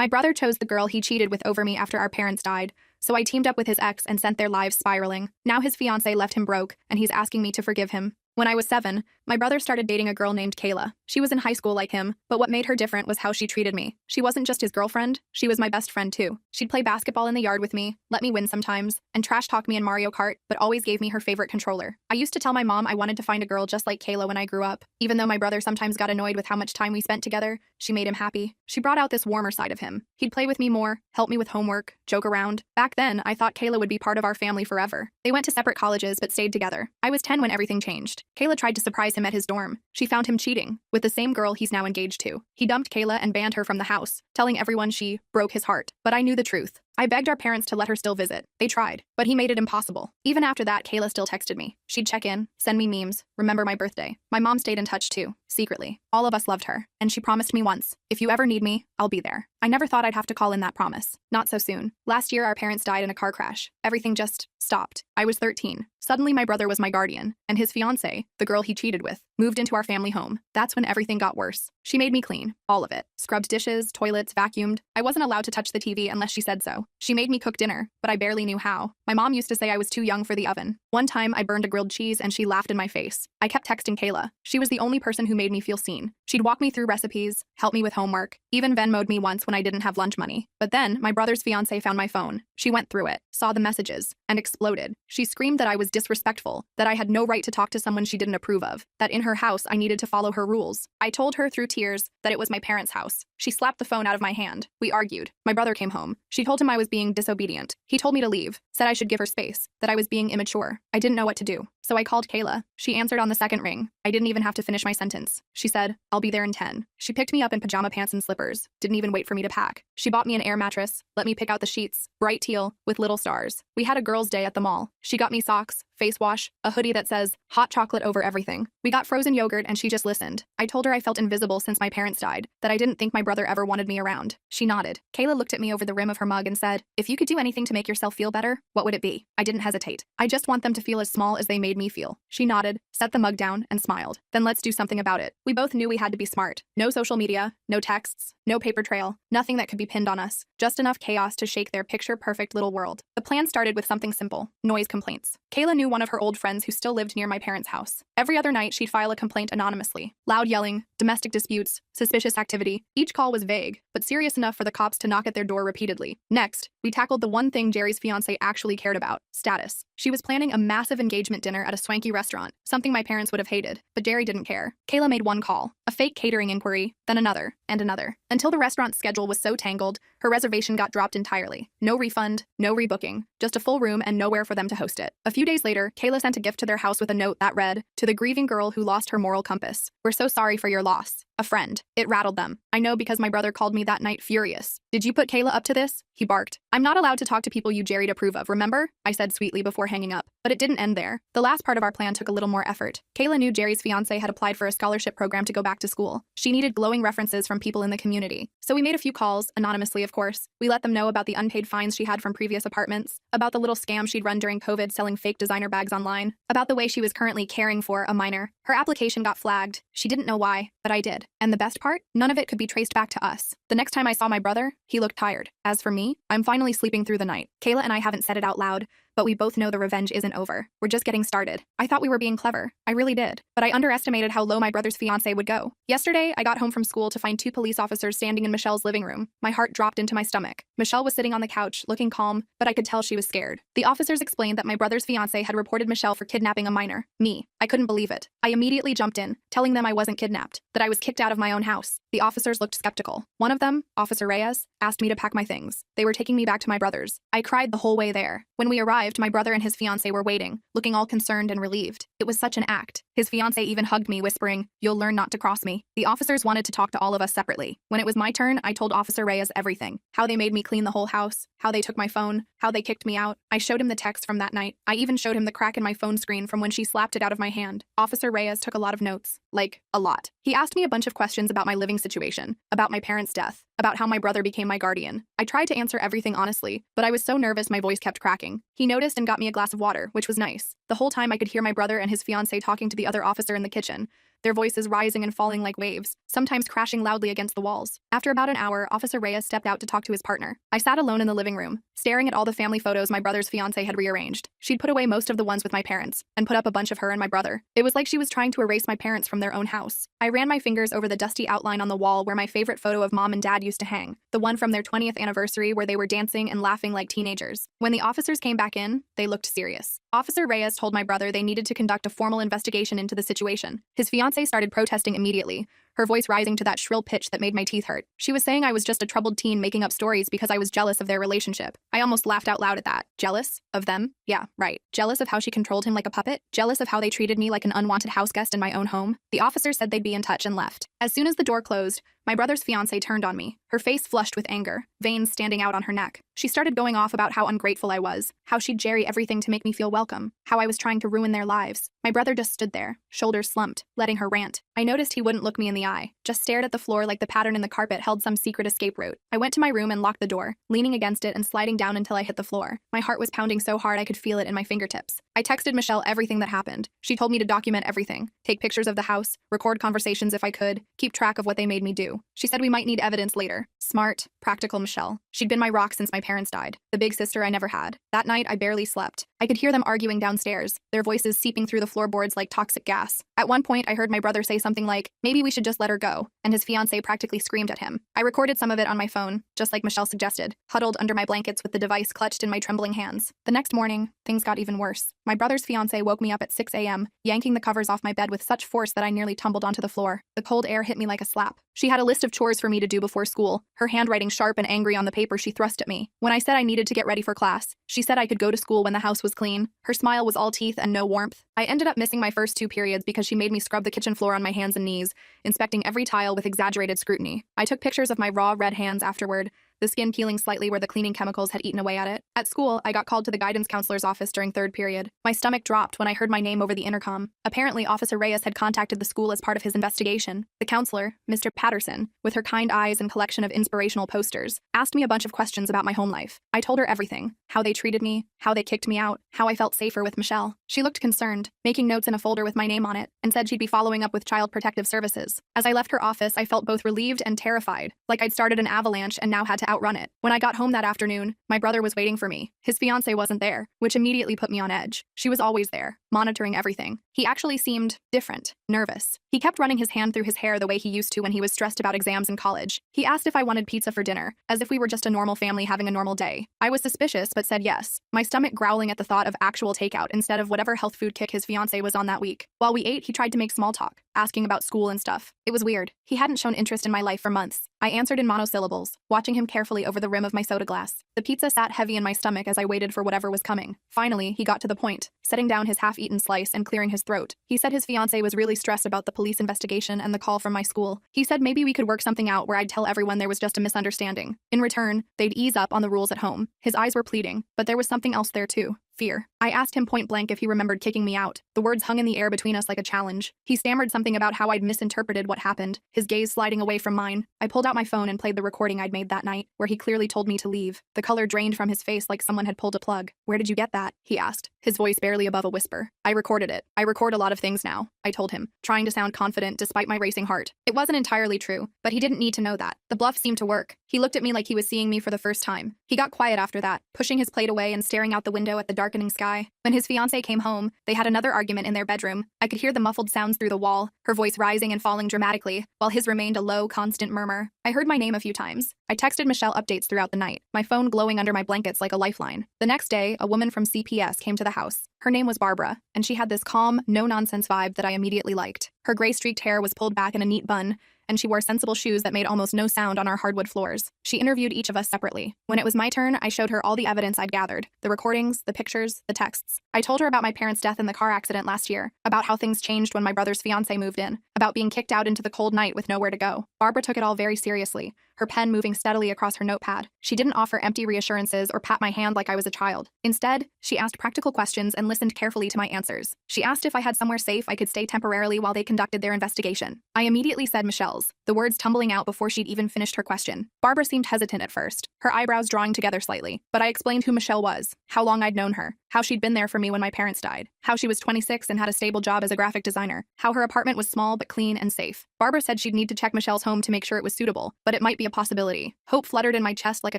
My brother chose the girl he cheated with over me after our parents died, so I teamed up with his ex and sent their lives spiraling. Now his fiancée left him broke, and he's asking me to forgive him. When I was 7, my brother started dating a girl named Kayla. She was in high school like him, but what made her different was how she treated me. She wasn't just his girlfriend, she was my best friend too. She'd play basketball in the yard with me, let me win sometimes, and trash talk me in Mario Kart, but always gave me her favorite controller. I used to tell my mom I wanted to find a girl just like Kayla when I grew up. Even though my brother sometimes got annoyed with how much time we spent together, she made him happy. She brought out this warmer side of him. He'd play with me more, help me with homework, joke around. Back then, I thought Kayla would be part of our family forever. They went to separate colleges but stayed together. I was 10 when everything changed. Kayla tried to surprise him at his dorm. She found him cheating with the same girl he's now engaged to. He dumped Kayla and banned her from the house, telling everyone she broke his heart. But I knew the truth. I begged our parents to let her still visit. They tried, but he made it impossible. Even after that, Kayla still texted me. She'd check in, send me memes, remember my birthday. My mom stayed in touch too, secretly. All of us loved her, and she promised me once, if you ever need me, I'll be there. I never thought I'd have to call in that promise. Not so soon. Last year, our parents died in a car crash. Everything just stopped. I was 13. Suddenly, my brother was my guardian, and his fiancée, the girl he cheated with, moved into our family home. That's when everything got worse. She made me clean, all of it. Scrubbed dishes, toilets, vacuumed. I wasn't allowed to touch the TV unless she said so. She made me cook dinner, but I barely knew how. My mom used to say I was too young for the oven. One time, I burned a grilled cheese and she laughed in my face. I kept texting Kayla. She was the only person who made me feel seen. She'd walk me through recipes, help me with homework, even Venmo'd me once when I didn't have lunch money. But then, my brother's fiancée found my phone. She went through it, saw the messages, and exploded. She screamed that I was disrespectful, that I had no right to talk to someone she didn't approve of, that in her house I needed to follow her rules. I told her through tears that it was my parents' house. She slapped the phone out of my hand. We argued. My brother came home. She told him I was being disobedient. He told me to leave, said I should give her space, that I was being immature. I didn't know what to do. So I called Kayla. She answered on the second ring. I didn't even have to finish my sentence. She said, I'll be there in 10. She picked me up in pajama pants and slippers. Didn't even wait for me to pack. She bought me an air mattress, let me pick out the sheets, bright teal, with little stars. We had a girls' day at the mall. She got me socks, face wash, a hoodie that says, hot chocolate over everything. We got frozen yogurt and she just listened. I told her I felt invisible since my parents died, that I didn't think my brother ever wanted me around. She nodded. Kayla looked at me over the rim of her mug and said, if you could do anything to make yourself feel better, what would it be? I didn't hesitate. I just want them to feel as small as they made me feel. She nodded, set the mug down, and smiled. Then let's do something about it. We both knew we had to be smart. No social media, no texts, no paper trail, nothing that could be pinned on us. Just enough chaos to shake their picture-perfect little world. The plan started with something simple, noise complaints. Kayla knew one of her old friends who still lived near my parents' house. Every other night, she'd file a complaint anonymously. Loud yelling, domestic disputes, suspicious activity. Each call was vague, but serious enough for the cops to knock at their door repeatedly. Next, we tackled the one thing Jerry's fiancée actually cared about, status. She was planning a massive engagement dinner at a swanky restaurant, something my parents would have hated, but Jerry didn't care. Kayla made one call, a fake catering inquiry, then another, and another, until the restaurant's schedule was so tangled, her reservation got dropped entirely. No refund, no rebooking, just a full room and nowhere for them to host it. A few days later, Kayla sent a gift to their house with a note that read, to the grieving girl who lost her moral compass. We're so sorry for your loss. A friend. It rattled them. I know because my brother called me that night furious. Did you put Kayla up to this? He barked. I'm not allowed to talk to people you Jerry'd approve of, remember? I said sweetly before hanging up. But it didn't end there. The last part of our plan took a little more effort. Kayla knew Jerry's fiancé had applied for a scholarship program to go back to school. She needed glowing references from people in the community. So we made a few calls, anonymously of course. We let them know about the unpaid fines she had from previous apartments, about the little scam she'd run during COVID selling fake designer bags online, about the way she was currently caring for a minor. Her application got flagged. She didn't know why, but I did. And the best part? None of it could be traced back to us. The next time I saw my brother, he looked tired. As for me, I'm finally sleeping through the night. Kayla and I haven't said it out loud, but we both know the revenge isn't over. We're just getting started. I thought we were being clever. I really did. But I underestimated how low my brother's fiancé would go. Yesterday, I got home from school to find 2 police officers standing in Michelle's living room. My heart dropped into my stomach. Michelle was sitting on the couch, looking calm, but I could tell she was scared. The officers explained that my brother's fiancé had reported Michelle for kidnapping a minor. Me. I couldn't believe it. I immediately jumped in, telling them I wasn't kidnapped, that I was kicked out of my own house. The officers looked skeptical. One of them, Officer Reyes, asked me to pack my things. They were taking me back to my brother's. I cried the whole way there. When we arrived, my brother and his fiancé were waiting, looking all concerned and relieved. It was such an act. His fiancé even hugged me, whispering, "You'll learn not to cross me." The officers wanted to talk to all of us separately. When it was my turn, I told Officer Reyes everything. How they made me clean the whole house, how they took my phone, how they kicked me out. I showed him the text from that night. I even showed him the crack in my phone screen from when she slapped it out of my hand. Officer Reyes took a lot of notes. Like, a lot. He asked me a bunch of questions about my living situation, about my parents' death, about how my brother became my guardian. I tried to answer everything honestly, but I was so nervous my voice kept cracking. He noticed and got me a glass of water, which was nice. The whole time I could hear my brother and his fiancée talking to the other officer in the kitchen, their voices rising and falling like waves, sometimes crashing loudly against the walls. After about an hour, Officer Reyes stepped out to talk to his partner. I sat alone in the living room, staring at all the family photos my brother's fiancée had rearranged. She'd put away most of the ones with my parents, and put up a bunch of her and my brother. It was like she was trying to erase my parents from their own house. I ran my fingers over the dusty outline on the wall where my favorite photo of mom and dad used to hang, the one from their 20th anniversary where they were dancing and laughing like teenagers. When the officers came back in, they looked serious. Officer Reyes told my brother they needed to conduct a formal investigation into the situation. His fiancée started protesting immediately, her voice rising to that shrill pitch that made my teeth hurt. She was saying I was just a troubled teen making up stories because I was jealous of their relationship. I almost laughed out loud at that. Jealous? Of them? Yeah, right. Jealous of how she controlled him like a puppet? Jealous of how they treated me like an unwanted house guest in my own home? The officer said they'd be in touch and left. As soon as the door closed, my brother's fiancée turned on me, her face flushed with anger, veins standing out on her neck. She started going off about how ungrateful I was, how she'd jerry everything to make me feel welcome, how I was trying to ruin their lives. My brother just stood there, shoulders slumped, letting her rant. I noticed he wouldn't look me in the eye, just stared at the floor like the pattern in the carpet held some secret escape route. I went to my room and locked the door, leaning against it and sliding down until I hit the floor. My heart was pounding so hard I could feel it in my fingertips. I texted Michelle everything that happened. She told me to document everything, take pictures of the house, record conversations if I could, keep track of what they made me do. She said we might need evidence later. Smart, practical Michelle. She'd been my rock since my parents died, the big sister I never had. That night, I barely slept. I could hear them arguing downstairs, their voices seeping through the floorboards like toxic gas. At one point, I heard my brother say something like, maybe we should just let her go, and his fiancée practically screamed at him. I recorded some of it on my phone, just like Michelle suggested, huddled under my blankets with the device clutched in my trembling hands. The next morning, things got even worse. My brother's fiancée woke me up at 6 a.m., yanking the covers off my bed with such force that I nearly tumbled onto the floor. The cold air hit me like a slap. She had a list of chores for me to do before school, her handwriting sharp and angry on the paper she thrust at me. When I said I needed to get ready for class, she said I could go to school when the house was clean. Her smile was all teeth and no warmth. I ended up missing my first 2 periods because she made me scrub the kitchen floor on my hands and knees, inspecting every tile with exaggerated scrutiny. I took pictures of my raw, red hands afterward, the skin peeling slightly where the cleaning chemicals had eaten away at it. At school, I got called to the guidance counselor's office during 3rd period. My stomach dropped when I heard my name over the intercom. Apparently, Officer Reyes had contacted the school as part of his investigation. The counselor, Mr. Patterson, with her kind eyes and collection of inspirational posters, asked me a bunch of questions about my home life. I told her everything, how they treated me, how they kicked me out, how I felt safer with Michelle. She looked concerned, making notes in a folder with my name on it, and said she'd be following up with Child Protective Services. As I left her office, I felt both relieved and terrified, like I'd started an avalanche and now had to outrun it. When I got home that afternoon, my brother was waiting for me. His fiancée wasn't there, which immediately put me on edge. She was always there, monitoring everything. He actually seemed different, nervous. He kept running his hand through his hair the way he used to when he was stressed about exams in college. He asked if I wanted pizza for dinner, as if we were just a normal family having a normal day. I was suspicious, but said yes, my stomach growling at the thought of actual takeout instead of whatever health food kick his fiancée was on that week. While we ate, he tried to make small talk, asking about school and stuff. It was weird. He hadn't shown interest in my life for months. I answered in monosyllables, watching him carefully over the rim of my soda glass. The pizza sat heavy in my stomach as I waited for whatever was coming. Finally, he got to the point, setting down his half-eaten slice and clearing his throat. He said his fiancée was really stressed about the police investigation and the call from my school. He said maybe we could work something out where I'd tell everyone there was just a misunderstanding. In return, they'd ease up on the rules at home. His eyes were pleading, but there was something else there too. Fear. I asked him point blank if he remembered kicking me out. The words hung in the air between us like a challenge. He stammered something about how I'd misinterpreted what happened, his gaze sliding away from mine. I pulled out my phone and played the recording I'd made that night, where he clearly told me to leave. The color drained from his face like someone had pulled a plug. Where did you get that? He asked, his voice barely above a whisper. I recorded it. I record a lot of things now, I told him, trying to sound confident despite my racing heart. It wasn't entirely true, but he didn't need to know that. The bluff seemed to work. He looked at me like he was seeing me for the first time. He got quiet after that, pushing his plate away and staring out the window at the darkening sky. When his fiancée came home, they had another argument in their bedroom. I could hear the muffled sounds through the wall, her voice rising and falling dramatically, while his remained a low, constant murmur. I heard my name a few times. I texted Michelle updates throughout the night, my phone glowing under my blankets like a lifeline. The next day, a woman from CPS came to the house. Her name was Barbara, and she had this calm, no-nonsense vibe that I immediately liked. Her gray-streaked hair was pulled back in a neat bun, and she wore sensible shoes that made almost no sound on our hardwood floors. She interviewed each of us separately. When it was my turn, I showed her all the evidence I'd gathered, the recordings, the pictures, the texts. I told her about my parents' death in the car accident last year, about how things changed when my brother's fiancée moved in, about being kicked out into the cold night with nowhere to go. Barbara took it all very seriously, her pen moving steadily across her notepad. She didn't offer empty reassurances or pat my hand like I was a child. Instead, she asked practical questions and listened carefully to my answers. She asked if I had somewhere safe I could stay temporarily while they conducted their investigation. I immediately said Michelle's, the words tumbling out before she'd even finished her question. Barbara seemed hesitant at first, her eyebrows drawing together slightly, but I explained who Michelle was, how long I'd known her, how she'd been there for me when my parents died, how she was 26 and had a stable job as a graphic designer, how her apartment was small but clean and safe. Barbara said she'd need to check Michelle's home to make sure it was suitable, but it might be a possibility. Hope fluttered in my chest like a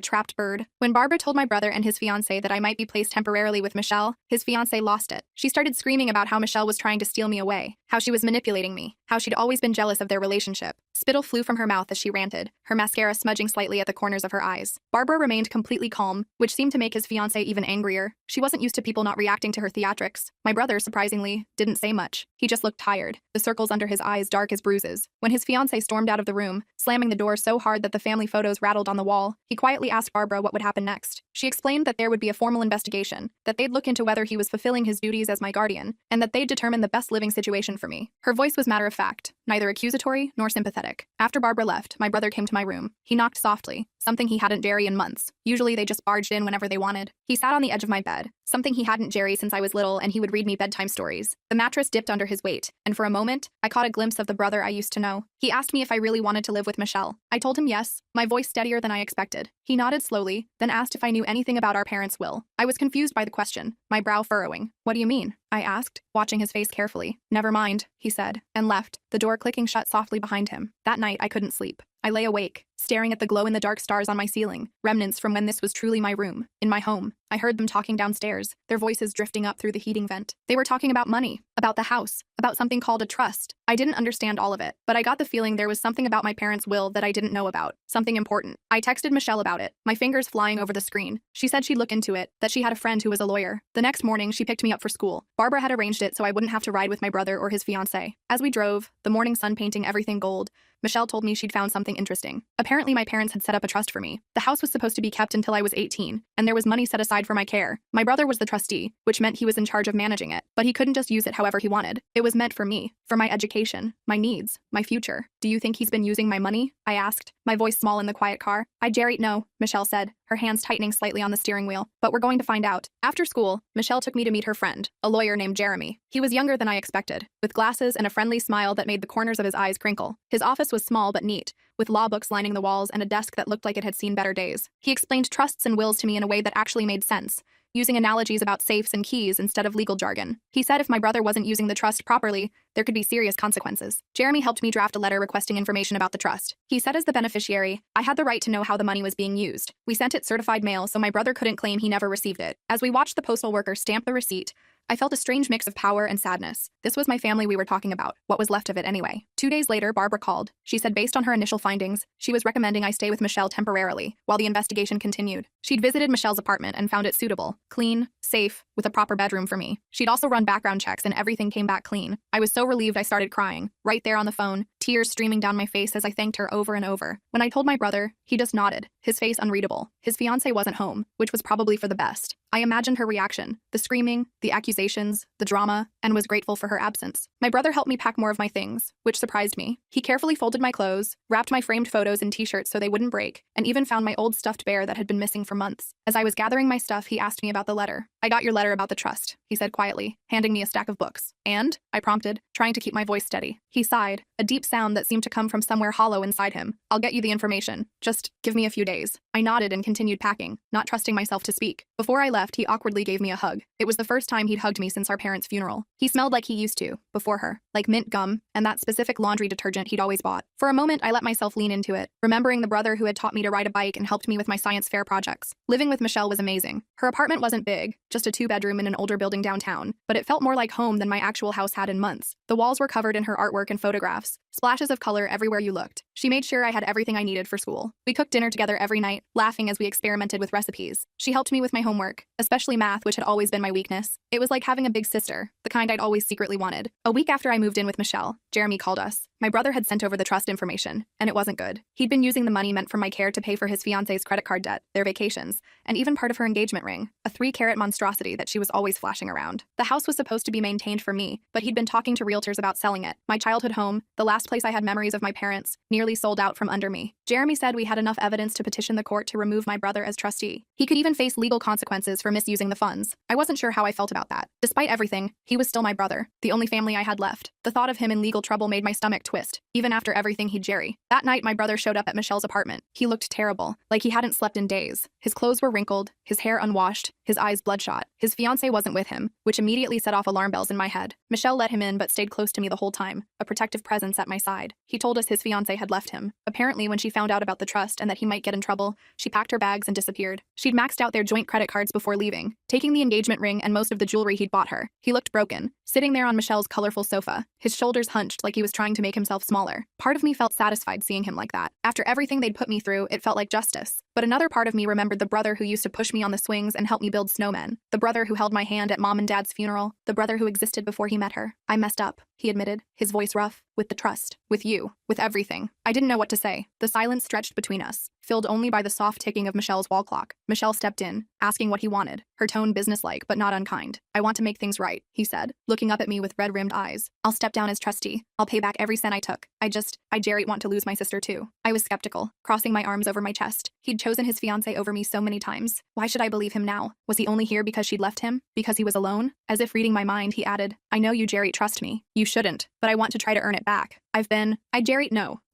trapped bird. When Barbara told my brother and his fiancée that I might be placed temporarily with Michelle, his fiancée lost it. She started screaming about how Michelle was trying to steal me away, how she was manipulating me, how she'd always been jealous of their relationship. Spittle flew from her mouth as she ranted, her mascara smudging slightly at the corners of her eyes. Barbara remained completely calm, which seemed to make his fiancée even angrier. She wasn't used to people not reacting to her theatrics. My brother, surprisingly, didn't say much. He just looked tired, the circles under his eyes dark as bruises. When his fiancée stormed out of the room, slamming the door so hard that the family photos rattled on the wall, he quietly asked Barbara what would happen next. She explained that there would be a formal investigation, that they'd look into whether he was fulfilling his duties as my guardian, and that they'd determine the best living situation for me. Her voice was matter of fact, neither accusatory nor sympathetic. After Barbara left, my brother came to my room. He knocked softly, something he hadn't Jerry in months. Usually they just barged in whenever they wanted. He sat on the edge of my bed, something he hadn't Jerry since I was little, and he would read me bedtime stories. The mattress dipped under his weight, and for a moment, I caught a glimpse of the brother I used to know. He asked me if I really wanted to live with Michelle. I told him yes, my voice steadier than I expected. He nodded slowly, then asked if I knew anything about our parents' will. I was confused by the question, my brow furrowing. What do you mean? I asked, watching his face carefully. Never mind, he said, and left, the door clicking shut softly behind him. That night, I couldn't sleep. I lay awake, staring at the glow-in-the-dark stars on my ceiling, remnants from when this was truly my room, in my home. I heard them talking downstairs, their voices drifting up through the heating vent. They were talking about money, about the house, about something called a trust. I didn't understand all of it, but I got the feeling there was something about my parents' will that I didn't know about, something important. I texted Michelle about it, my fingers flying over the screen. She said she'd look into it, that she had a friend who was a lawyer. The next morning, she picked me up for school. Barbara had arranged it so I wouldn't have to ride with my brother or his fiancée. As we drove, the morning sun painting everything gold, Michelle told me she'd found something interesting. Apparently, my parents had set up a trust for me. The house was supposed to be kept until I was 18, and there was money set aside for my care. My brother was the trustee, which meant he was in charge of managing it, but he couldn't just use it however he wanted. It was meant for me, for my education, my needs, my future. Do you think he's been using my money? I asked, my voice small in the quiet car. I Jerry, no, Michelle said, her hands tightening slightly on the steering wheel. But we're going to find out. After school, Michelle took me to meet her friend, a lawyer named Jeremy. He was younger than I expected, with glasses and a friendly smile that made the corners of his eyes crinkle. His office was small but neat, with law books lining the walls and a desk that looked like it had seen better days. He explained trusts and wills to me in a way that actually made sense, using analogies about safes and keys instead of legal jargon. He said if my brother wasn't using the trust properly, there could be serious consequences. Jeremy helped me draft a letter requesting information about the trust. He said as the beneficiary, I had the right to know how the money was being used. We sent it certified mail so my brother couldn't claim he never received it. As we watched the postal worker stamp the receipt, I felt a strange mix of power and sadness. This was my family we were talking about, what was left of it anyway. 2 days later, Barbara called. She said based on her initial findings, she was recommending I stay with Michelle temporarily, while the investigation continued. She'd visited Michelle's apartment and found it suitable, clean, safe, with a proper bedroom for me. She'd also run background checks and everything came back clean. I was so relieved I started crying, right there on the phone, tears streaming down my face as I thanked her over and over. When I told my brother, he just nodded, his face unreadable. His fiancée wasn't home, which was probably for the best. I imagined her reaction, the screaming, the accusations, the drama, and was grateful for her absence. My brother helped me pack more of my things, which surprised me. He carefully folded my clothes, wrapped my framed photos in t-shirts so they wouldn't break, and even found my old stuffed bear that had been missing for months. As I was gathering my stuff, he asked me about the letter. I got your letter about the trust, he said quietly, handing me a stack of books. And? I prompted, trying to keep my voice steady. He sighed, a deep sound that seemed to come from somewhere hollow inside him. I'll get you the information. Just give me a few days. I nodded and continued packing, not trusting myself to speak. Before I left, he awkwardly gave me a hug. It was the first time he'd hugged me since our parents' funeral. He smelled like he used to, before her, like mint gum, and that specific laundry detergent he'd always bought. For a moment, I let myself lean into it, remembering the brother who had taught me to ride a bike and helped me with my science fair projects. Living with Michelle was amazing. Her apartment wasn't big, just a 2-bedroom in an older building downtown, but it felt more like home than my actual house had in months. The walls were covered in her artwork and photographs, splashes of color everywhere you looked. She made sure I had everything I needed for school. We cooked dinner together every night, laughing as we experimented with recipes. She helped me with my homework, especially math, which had always been my weakness. It was like having a big sister, the kind I'd always secretly wanted. A week after I moved in with Michelle, Jeremy called us. My brother had sent over the trust information, and it wasn't good. He'd been using the money meant from my care to pay for his fiance's credit card debt, their vacations, and even part of her engagement ring, a 3-carat monstrosity that she was always flashing around. The house was supposed to be maintained for me, but he'd been talking to realtors about selling it. My childhood home, the last place I had memories of my parents, nearly sold out from under me. Jeremy said we had enough evidence to petition the court to remove my brother as trustee. He could even face legal consequences for misusing the funds. I wasn't sure how I felt about that. Despite everything, he was still my brother, the only family I had left. The thought of him in legal trouble made my stomach twist, even after everything he'd Jerry. That night, my brother showed up at Michelle's apartment. He looked terrible, like he hadn't slept in days. His clothes were wrinkled, his hair unwashed, his eyes bloodshot. His fiancée wasn't with him, which immediately set off alarm bells in my head. Michelle let him in but stayed close to me the whole time, a protective presence at my side. He told us his fiancée had left him. Apparently, when she found out about the trust and that he might get in trouble, she packed her bags and disappeared. She'd maxed out their joint credit cards before leaving, taking the engagement ring and most of the jewelry he'd bought her. He looked broken, sitting there on Michelle's colorful sofa, his shoulders hunched like he was trying to make himself smaller. Part of me felt satisfied seeing him like that. After everything they'd put me through, it felt like justice. But another part of me remembered the brother who used to push me on the swings and help me build snowmen. The brother who held my hand at Mom and Dad's funeral. The brother who existed before he met her. I messed up, he admitted, his voice rough. With the trust. With you. With everything. I didn't know what to say. The silence stretched between us, filled only by the soft ticking of Michelle's wall clock. Michelle stepped in, asking what he wanted, her tone businesslike but not unkind. I want to make things right, he said, looking up at me with red-rimmed eyes. I'll step down as trustee. I'll pay back every cent I took. I Jerry want to lose my sister too. I was skeptical, crossing my arms over my chest. He'd chosen his fiancée over me so many times. Why should I believe him now? Was he only here because she'd left him? Because he was alone? As if reading my mind, he added, I know you, Jerry, trust me. You shouldn't, but I want to try to earn it back.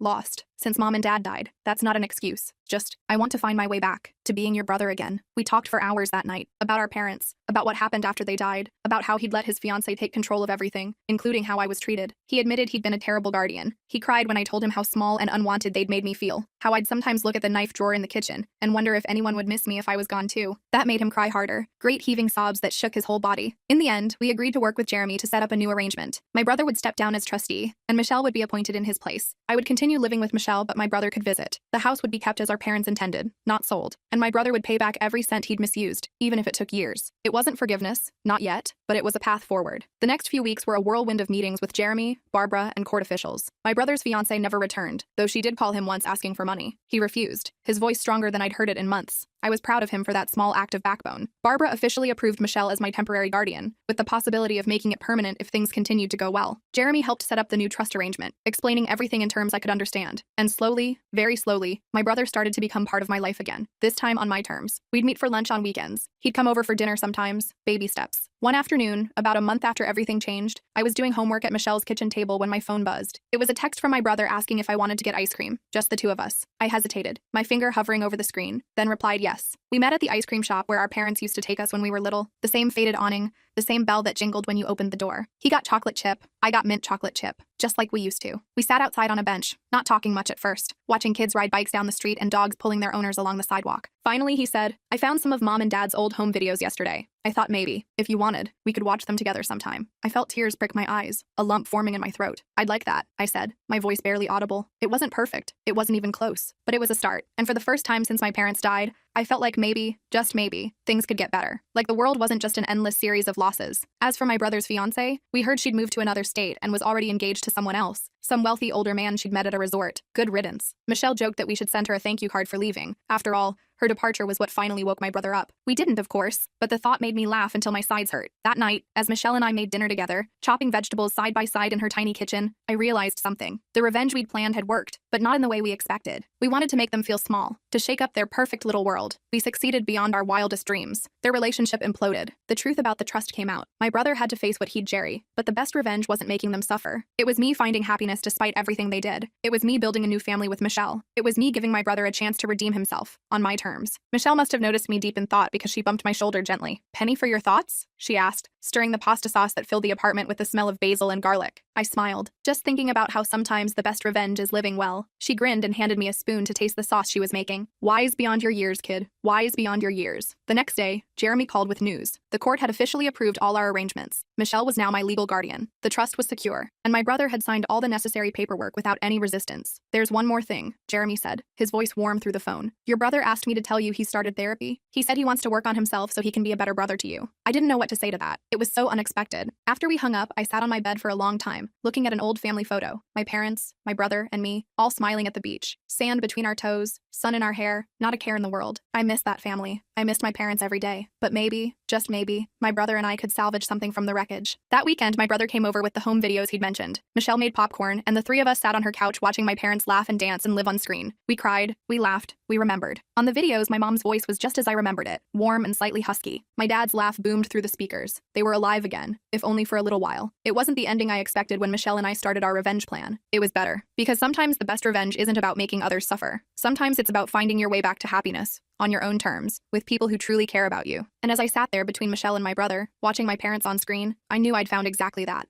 Lost. Since Mom and Dad died. That's not an excuse. I want to find my way back to being your brother again. We talked for hours that night about our parents, about what happened after they died, about how he'd let his fiancée take control of everything, including how I was treated. He admitted he'd been a terrible guardian. He cried when I told him how small and unwanted they'd made me feel, how I'd sometimes look at the knife drawer in the kitchen and wonder if anyone would miss me if I was gone too. That made him cry harder, great heaving sobs that shook his whole body. In the end, we agreed to work with Jeremy to set up a new arrangement. My brother would step down as trustee, and Michelle would be appointed in his place. I would continue living with Michelle, but my brother could visit. The house would be kept as our parents intended, not sold, and my brother would pay back every cent he'd misused, even if it took years. It wasn't forgiveness, not yet, but it was a path forward. The next few weeks were a whirlwind of meetings with Jeremy, Barbara, and court officials. My brother's fiancée never returned, though she did call him once asking for money. He refused, his voice stronger than I'd heard it in months. I was proud of him for that small act of backbone. Barbara officially approved Michelle as my temporary guardian, with the possibility of making it permanent if things continued to go well. Jeremy helped set up the new trust arrangement, explaining everything in terms I could understand. And slowly, very slowly, my brother started to become part of my life again, this time on my terms. We'd meet for lunch on weekends. He'd come over for dinner sometimes, baby steps. One afternoon, about a month after everything changed, I was doing homework at Michelle's kitchen table when my phone buzzed. It was a text from my brother asking if I wanted to get ice cream, just the two of us. I hesitated, my finger hovering over the screen, then replied yes. We met at the ice cream shop where our parents used to take us when we were little, the same faded awning, the same bell that jingled when you opened the door. He got chocolate chip, I got mint chocolate chip, just like we used to. We sat outside on a bench, not talking much at first, watching kids ride bikes down the street and dogs pulling their owners along the sidewalk. Finally, he said, I found some of Mom and Dad's old home videos yesterday. I thought maybe, if you wanted, we could watch them together sometime. I felt tears prick my eyes, a lump forming in my throat. I'd like that, I said, my voice barely audible. It wasn't perfect, it wasn't even close, but it was a start. And for the first time since my parents died, I felt like maybe, just maybe, things could get better. Like the world wasn't just an endless series of losses. As for my brother's fiancée, we heard she'd moved to another state and was already engaged to someone else. Some wealthy older man she'd met at a resort. Good riddance. Michelle joked that we should send her a thank you card for leaving. After all, her departure was what finally woke my brother up. We didn't, of course, but the thought made me laugh until my sides hurt. That night, as Michelle and I made dinner together, chopping vegetables side by side in her tiny kitchen, I realized something. The revenge we'd planned had worked, but not in the way we expected. We wanted to make them feel small, to shake up their perfect little world. We succeeded beyond our wildest dreams. Their relationship imploded. The truth about the trust came out. My brother had to face what he'd Jerry, but the best revenge wasn't making them suffer. It was me finding happiness despite everything they did. It was me building a new family with Michelle. It was me giving my brother a chance to redeem himself, on my terms. Michelle must have noticed me deep in thought because she bumped my shoulder gently. Penny for your thoughts? She asked, stirring the pasta sauce that filled the apartment with the smell of basil and garlic. I smiled, just thinking about how sometimes the best revenge is living well. She grinned and handed me a spoon to taste the sauce she was making. Wise beyond your years, kid. Wise beyond your years. The next day, Jeremy called with news. The court had officially approved all our arrangements. Michelle was now my legal guardian. The trust was secure, and my brother had signed all the unnecessary paperwork without any resistance. There's one more thing, Jeremy said, his voice warm through the phone. Your brother asked me to tell you he started therapy. He said he wants to work on himself so he can be a better brother to you. I didn't know what to say to that. It was so unexpected. After we hung up, I sat on my bed for a long time, looking at an old family photo. My parents, my brother, and me, all smiling at the beach. Sand between our toes, sun in our hair, not a care in the world. I miss that family. I missed my parents every day. But maybe, just maybe, my brother and I could salvage something from the wreckage. That weekend, my brother came over with the home videos he'd mentioned. Michelle made popcorn, and the three of us sat on her couch watching my parents laugh and dance and live on screen. We cried, we laughed, we remembered. On the videos, my mom's voice was just as I remembered it, warm and slightly husky. My dad's laugh boomed through the speakers. They were alive again, if only for a little while. It wasn't the ending I expected when Michelle and I started our revenge plan. It was better. Because sometimes the best revenge isn't about making others suffer. Sometimes it's about finding your way back to happiness, on your own terms, with people who truly care about you. And as I sat there between Michelle and my brother, watching my parents on screen, I knew I'd found exactly that.